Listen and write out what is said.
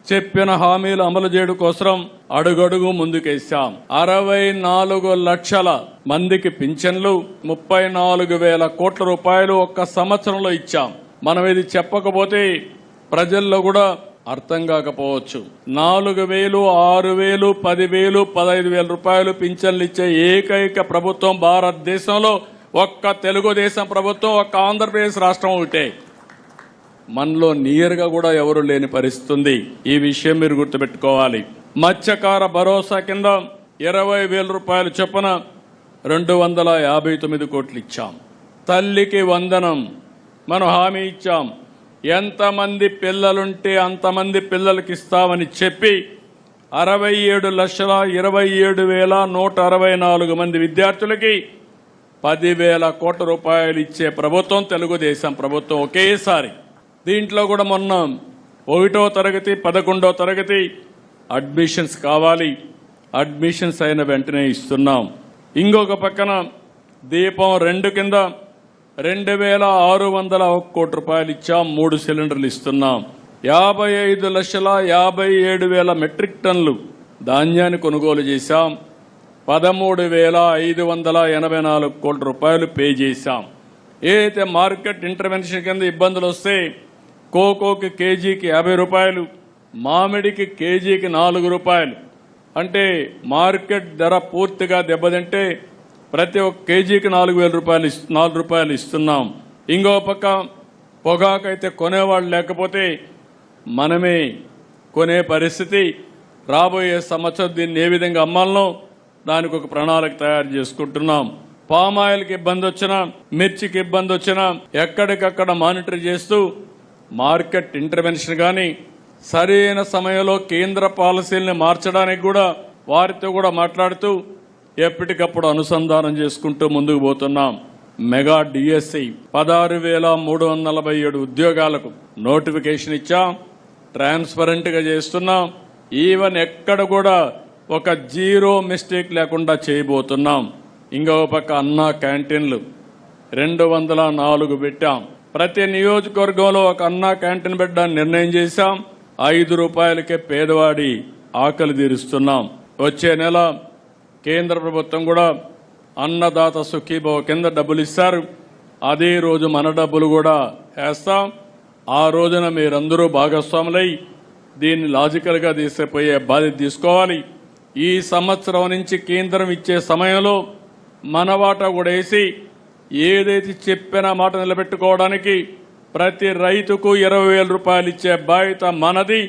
చెప్పిన హామీలు అమలు చేయడం కోసం అడుగడుగు ముందుకేశాం. 64 లక్షల మందికి పింఛన్లు, 34,000 కోట్ల రూపాయలు ఒక్క సంవత్సరంలో ఇచ్చాం. మనం ఇది చెప్పకపోతే ప్రజల్లో కూడా అర్థం కాకపోవచ్చు. 4,000, 6,000, 10,000, 15,000 రూపాయలు పింఛన్లు ఇచ్చే ఏకైక ప్రభుత్వం భారతదేశంలో ఒక్క తెలుగుదేశం ప్రభుత్వం, ఒక్క ఆంధ్రప్రదేశ్ రాష్ట్రం ఒకటే. మనలో నియర్గా కూడా ఎవరు లేని పరిస్థితి ఉంది. ఈ విషయం మీరు గుర్తుపెట్టుకోవాలి. మత్స్యకార భరోసా కింద 20,000 రూపాయలు చొప్పున 259 కోట్లు ఇచ్చాం. తల్లికి వందనం మనం హామీ ఇచ్చాం. ఎంతమంది పిల్లలుంటే అంతమంది పిల్లలకి ఇస్తామని చెప్పి 67,27,164 మంది విద్యార్థులకి 10,000 కోట్ల రూపాయలు ఇచ్చే ప్రభుత్వం తెలుగుదేశం ప్రభుత్వం ఒకేసారి. దీంట్లో కూడా మొన్న 1వ తరగతి 11వ తరగతి అడ్మిషన్స్ కావాలి, అడ్మిషన్స్ అయిన వెంటనే ఇస్తున్నాం. ఇంకొక పక్కన దీపం 2 కింద 2,601 కోట్ల రూపాయలు ఇచ్చాం. 3 సిలిండర్లు ఇస్తున్నాం. 55,57,000 మెట్రిక్ టన్నులు ధాన్యాన్ని కొనుగోలు చేశాం. 13,584 కోట్ల రూపాయలు పే చేశాం. ఏదైతే మార్కెట్ ఇంటర్వెన్షన్ కింద ఇబ్బందులు వస్తే కోకోకి కేజీకి 50 రూపాయలు, మామిడికి కేజీకి 4 రూపాయలు, అంటే మార్కెట్ ధర పూర్తిగా దెబ్బతింటే ప్రతి ఒక్క కేజీకి 4 రూపాయలు ఇస్తున్నాం. ఇంకో పక్క పొగాకైతే కొనేవాళ్ళు లేకపోతే మనమే కొనే పరిస్థితి. రాబోయే సంవత్సరం దీన్ని ఏ విధంగా అమ్మాలనో దానికి ఒక ప్రణాళిక తయారు చేసుకుంటున్నాం. పామాయిల్కి ఇబ్బంది వచ్చినా, మిర్చికి ఇబ్బంది వచ్చినా ఎక్కడికక్కడ మానిటర్ చేస్తూ మార్కెట్ ఇంటర్వెన్షన్ కానీ సరైన సమయంలో కేంద్ర పాలసీల్ని మార్చడానికి కూడా వారితో కూడా మాట్లాడుతూ ఎప్పటికప్పుడు అనుసంధానం చేసుకుంటూ ముందుకు పోతున్నాం. మెగా డిఎస్సి 16,347 ఉద్యోగాలకు నోటిఫికేషన్ ఇచ్చాం. ట్రాన్స్పరెంట్గా చేస్తున్నాం. ఈవెన్ ఎక్కడ కూడా ఒక జీరో మిస్టేక్ లేకుండా చేయబోతున్నాం. ఇంకో పక్క అన్నా క్యాంటీన్లు 204 పెట్టాం. ప్రతి నియోజకవర్గంలో ఒక అన్నా క్యాంటీన్ పెట్టడానికి నిర్ణయం చేశాం. 5 రూపాయలకే పేదవాడి ఆకలి తీరుస్తున్నాం. వచ్చే నెల కేంద్ర ప్రభుత్వం కూడా అన్నదాత సుఖీభవ కింద డబ్బులు ఇస్తారు. అదే రోజు మన డబ్బులు కూడా వేస్తాం. ఆ రోజున మీరందరూ భాగస్వాములై దీన్ని లాజికల్గా తీసుకుపోయే బాధ్యత తీసుకోవాలి. ఈ సంవత్సరం నుంచి కేంద్రం ఇచ్చే సమయంలో మన వాటా కూడా వేసి ఏదైతే చెప్పిన మాట నిలబెట్టుకోవడానికి ప్రతి రైతుకు 20,000 రూపాయలు ఇచ్చే బాధ్యత మనది.